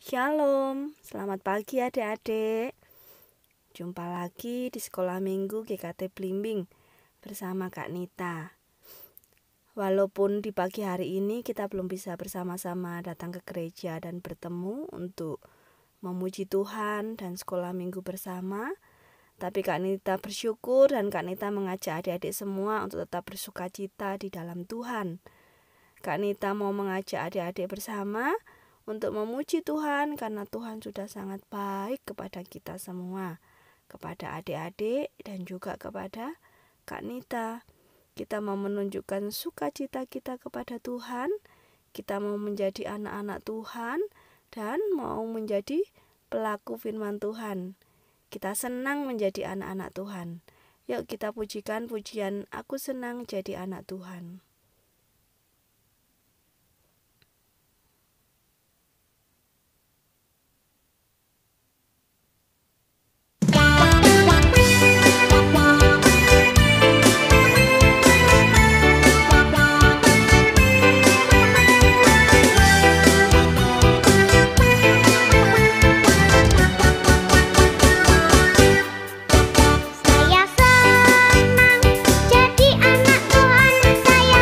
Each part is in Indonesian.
Shalom, selamat pagi adik-adik. Jumpa lagi di Sekolah Minggu GKT Blimbing bersama Kak Nita. Walaupun di pagi hari ini kita belum bisa bersama-sama datang ke gereja dan bertemu untuk memuji Tuhan dan sekolah minggu bersama, tapi Kak Nita bersyukur dan Kak Nita mengajak adik-adik semua untuk tetap bersukacita di dalam Tuhan. Kak Nita mau mengajak adik-adik bersama untuk memuji Tuhan karena Tuhan sudah sangat baik kepada kita semua, kepada adik-adik dan juga kepada Kak Nita. Kita mau menunjukkan sukacita kita kepada Tuhan, kita mau menjadi anak-anak Tuhan dan mau menjadi pelaku firman Tuhan. Kita senang menjadi anak-anak Tuhan. Yuk kita pujikan pujian "Aku senang jadi anak Tuhan". Saya senang jadi anak Tuhan, saya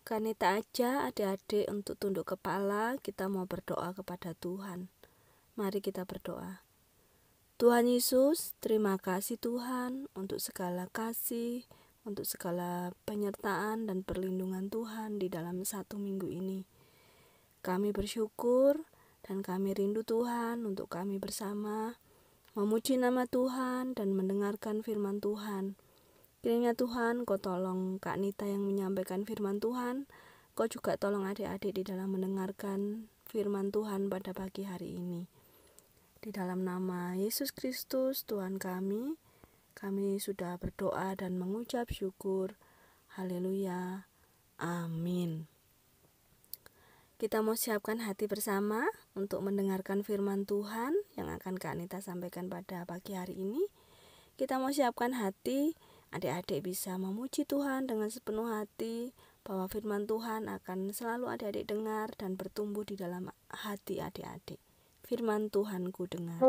Kanita aja adik-adik untuk tunduk kepala, kita mau berdoa kepada Tuhan. Mari kita berdoa. Tuhan Yesus, terima kasih Tuhan untuk segala kasih, untuk segala penyertaan dan perlindungan Tuhan di dalam 1 minggu ini. Kami bersyukur dan kami rindu Tuhan untuk kami bersama memuji nama Tuhan dan mendengarkan firman Tuhan. Kiranya Tuhan, Kau tolong Kak Nita yang menyampaikan firman Tuhan. Kau juga tolong adik-adik di dalam mendengarkan firman Tuhan pada pagi hari ini. Di dalam nama Yesus Kristus, Tuhan kami sudah berdoa dan mengucap syukur. Haleluya. Amin. Kita mau siapkan hati bersama untuk mendengarkan firman Tuhan yang akan Kak Nita sampaikan pada pagi hari ini. Kita mau siapkan hati, adik-adik bisa memuji Tuhan dengan sepenuh hati, bahwa firman Tuhan akan selalu adik-adik dengar dan bertumbuh di dalam hati adik-adik. Firman Tuhan ku dengar.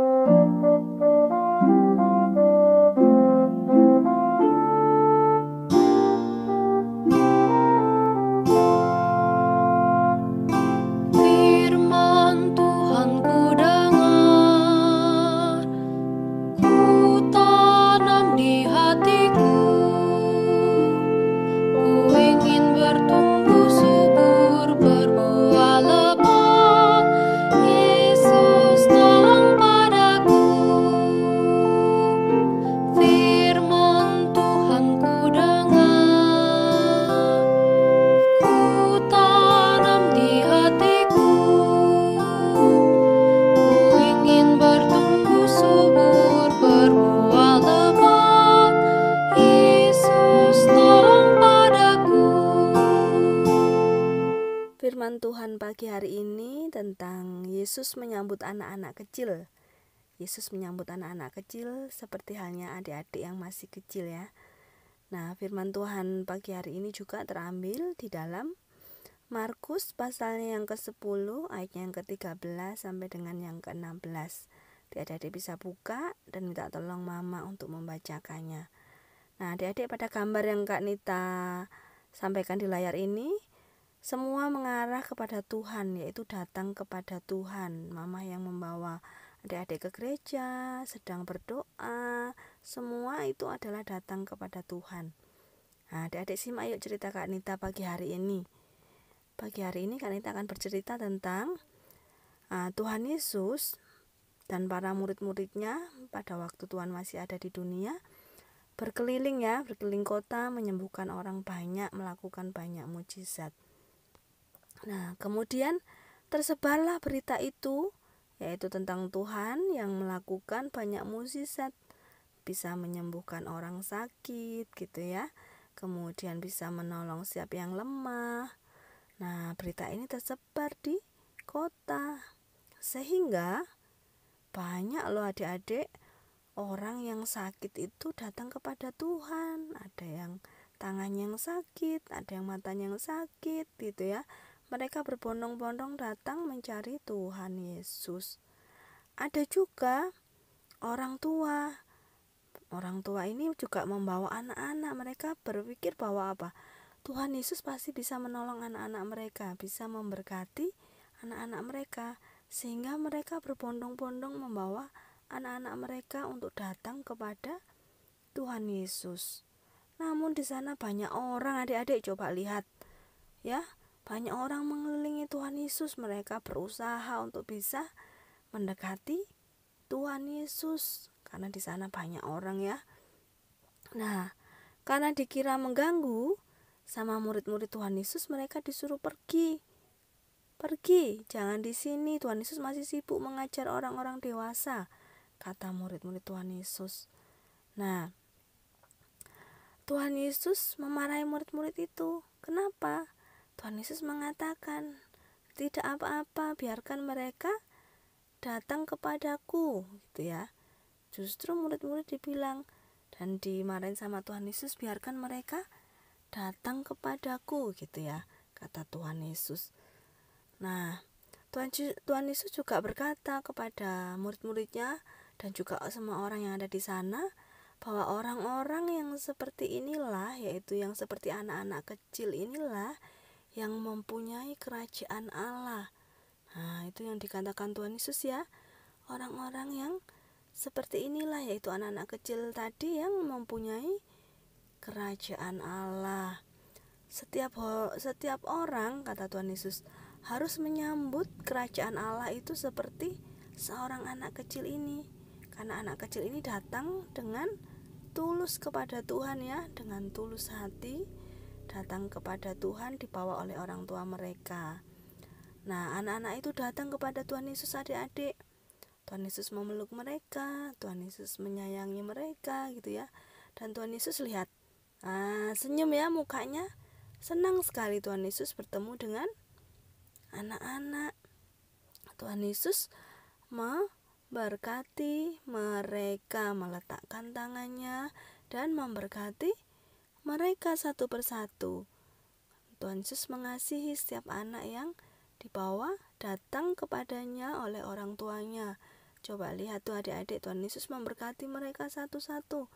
Firman Tuhan pagi hari ini tentang Yesus menyambut anak-anak kecil. Yesus menyambut anak-anak kecil seperti halnya adik-adik yang masih kecil ya. Nah, firman Tuhan pagi hari ini juga terambil di dalam Markus pasalnya yang ke-10 ayatnya yang ke-13 sampai dengan yang ke-16. Adik-adik bisa buka dan minta tolong mama untuk membacakannya. Nah, adik-adik pada gambar yang Kak Nita sampaikan di layar ini, semua mengarah kepada Tuhan, yaitu datang kepada Tuhan. Mama yang membawa adik-adik ke gereja, sedang berdoa, semua itu adalah datang kepada Tuhan. Nah, adik-adik simak yuk cerita Kak Nita pagi hari ini. Pagi hari ini Kak Nita akan bercerita tentang Tuhan Yesus dan para murid-muridnya pada waktu Tuhan masih ada di dunia. Berkeliling kota, menyembuhkan orang banyak, melakukan banyak mujizat. Nah, kemudian tersebarlah berita itu, yaitu tentang Tuhan yang melakukan banyak mukjizat, bisa menyembuhkan orang sakit gitu ya. Kemudian bisa menolong siapa yang lemah. Nah, berita ini tersebar di kota. Sehingga banyak loh adik-adik orang yang sakit itu datang kepada Tuhan. Ada yang tangannya yang sakit, ada yang matanya yang sakit gitu ya. Mereka berbondong-bondong datang mencari Tuhan Yesus. Ada juga orang tua. Orang tua ini juga membawa anak-anak. Mereka berpikir bahwa apa? Tuhan Yesus pasti bisa menolong anak-anak mereka, bisa memberkati anak-anak mereka. Sehingga mereka berbondong-bondong membawa anak-anak mereka untuk datang kepada Tuhan Yesus. Namun di sana banyak orang, adik-adik coba lihat ya. Banyak orang mengelilingi Tuhan Yesus, mereka berusaha untuk bisa mendekati Tuhan Yesus karena di sana banyak orang ya. Nah, karena dikira mengganggu sama murid-murid Tuhan Yesus, mereka disuruh pergi, jangan di sini, Tuhan Yesus masih sibuk mengajar orang-orang dewasa, kata murid-murid Tuhan Yesus. Nah, Tuhan Yesus memarahi murid-murid itu. Kenapa? Tuhan Yesus mengatakan, tidak apa-apa, biarkan mereka datang kepadaku gitu ya. Justru murid-murid dibilang dan dimarahin sama Tuhan Yesus, biarkan mereka datang kepadaku gitu ya, kata Tuhan Yesus. Nah, Tuhan Yesus juga berkata kepada murid-muridnya dan juga semua orang yang ada di sana, bahwa orang-orang yang seperti inilah, yaitu yang seperti anak-anak kecil inilah, yang mempunyai kerajaan Allah. Nah, itu yang dikatakan Tuhan Yesus ya. Orang-orang yang seperti inilah, yaitu anak-anak kecil tadi yang mempunyai kerajaan Allah. Setiap orang, kata Tuhan Yesus, harus menyambut kerajaan Allah itu seperti seorang anak kecil ini. Karena anak kecil ini datang dengan tulus kepada Tuhan ya, dengan tulus hati datang kepada Tuhan, dibawa oleh orang tua mereka. Nah, anak-anak itu datang kepada Tuhan Yesus, adik-adik. Tuhan Yesus memeluk mereka, Tuhan Yesus menyayangi mereka gitu ya. Dan Tuhan Yesus lihat, senyum ya mukanya, senang sekali Tuhan Yesus bertemu dengan anak-anak. Tuhan Yesus memberkati mereka, meletakkan tangannya dan memberkati mereka satu persatu. Tuhan Yesus mengasihi setiap anak yang dibawa datang kepadanya oleh orang tuanya. Coba lihat tuh adik-adik, Tuhan Yesus memberkati mereka satu-satu.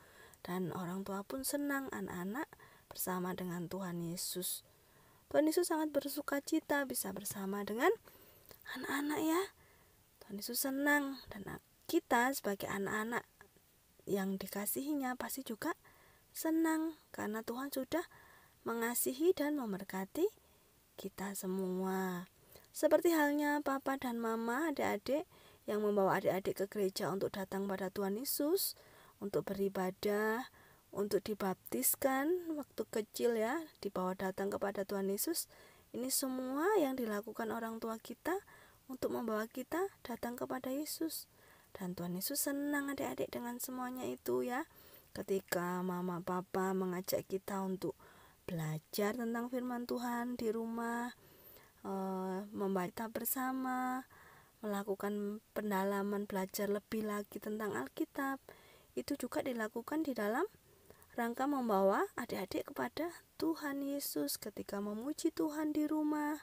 Dan orang tua pun senang anak-anak bersama dengan Tuhan Yesus. Tuhan Yesus sangat bersuka cita bisa bersama dengan anak-anak ya. Tuhan Yesus senang, dan kita sebagai anak-anak yang dikasihinya pasti juga senang karena Tuhan sudah mengasihi dan memberkati kita semua. Seperti halnya papa dan mama adik-adik yang membawa adik-adik ke gereja untuk datang pada Tuhan Yesus, untuk beribadah, untuk dibaptiskan waktu kecil ya, dibawa datang kepada Tuhan Yesus. Ini semua yang dilakukan orang tua kita untuk membawa kita datang kepada Yesus. Dan Tuhan Yesus senang adik-adik dengan semuanya itu ya. Ketika mama papa mengajak kita untuk belajar tentang firman Tuhan di rumah, membaca bersama, melakukan pendalaman, belajar lebih lagi tentang Alkitab, itu juga dilakukan di dalam rangka membawa adik-adik kepada Tuhan Yesus. Ketika memuji Tuhan di rumah,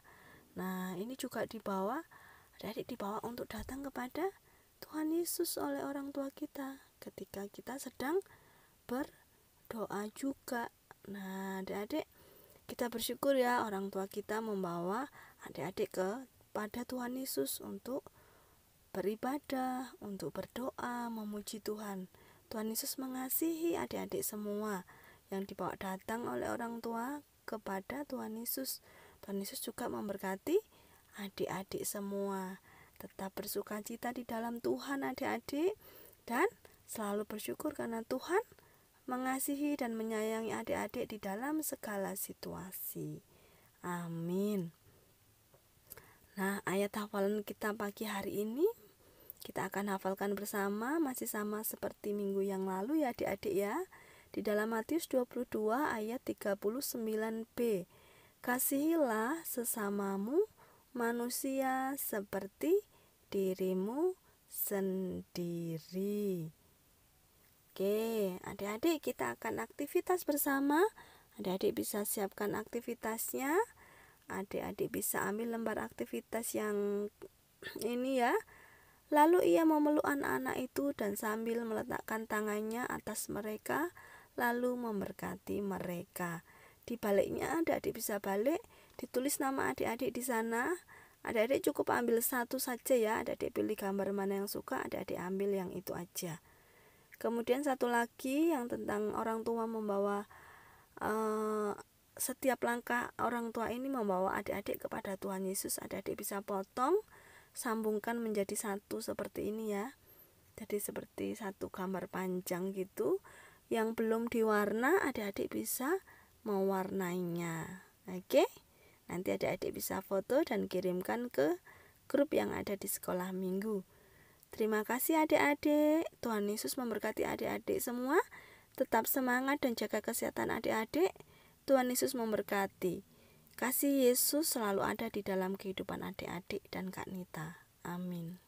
nah ini juga adik-adik dibawa untuk datang kepada Tuhan Yesus oleh orang tua kita ketika kita sedang berdoa juga. Nah adik-adik, kita bersyukur ya orang tua kita membawa adik-adik kepada Tuhan Yesus untuk beribadah, untuk berdoa, memuji Tuhan. Tuhan Yesus mengasihi adik-adik semua yang dibawa datang oleh orang tua kepada Tuhan Yesus. Tuhan Yesus juga memberkati adik-adik semua. Tetap bersuka cita di dalam Tuhan adik-adik, dan selalu bersyukur karena Tuhan mengasihi dan menyayangi adik-adik di dalam segala situasi. Amin. Nah, ayat hafalan kita pagi hari ini kita akan hafalkan bersama, masih sama seperti minggu yang lalu ya adik-adik ya. Di dalam Matius 22 ayat 39b. Kasihilah sesamamu manusia seperti dirimu sendiri. Oke, adik-adik kita akan aktivitas bersama. Adik-adik bisa siapkan aktivitasnya. Adik-adik bisa ambil lembar aktivitas yang ini ya. Lalu ia memeluk anak-anak itu dan sambil meletakkan tangannya atas mereka, lalu memberkati mereka. Di baliknya adik-adik bisa balik, ditulis nama adik-adik di sana. Adik-adik cukup ambil satu saja ya. Adik-adik pilih gambar mana yang suka, adik-adik ambil yang itu aja. Kemudian satu lagi yang tentang orang tua membawa, setiap langkah orang tua ini membawa adik-adik kepada Tuhan Yesus. Adik-adik bisa potong, sambungkan menjadi satu seperti ini ya. Jadi seperti satu gambar panjang gitu. Yang belum diwarna, adik-adik bisa mewarnainya. Oke? Nanti adik-adik bisa foto dan kirimkan ke grup yang ada di sekolah minggu. Terima kasih adik-adik. Tuhan Yesus memberkati adik-adik semua. Tetap semangat dan jaga kesehatan adik-adik. Tuhan Yesus memberkati. Kasih Yesus selalu ada di dalam kehidupan adik-adik dan Kak Nita. Amin.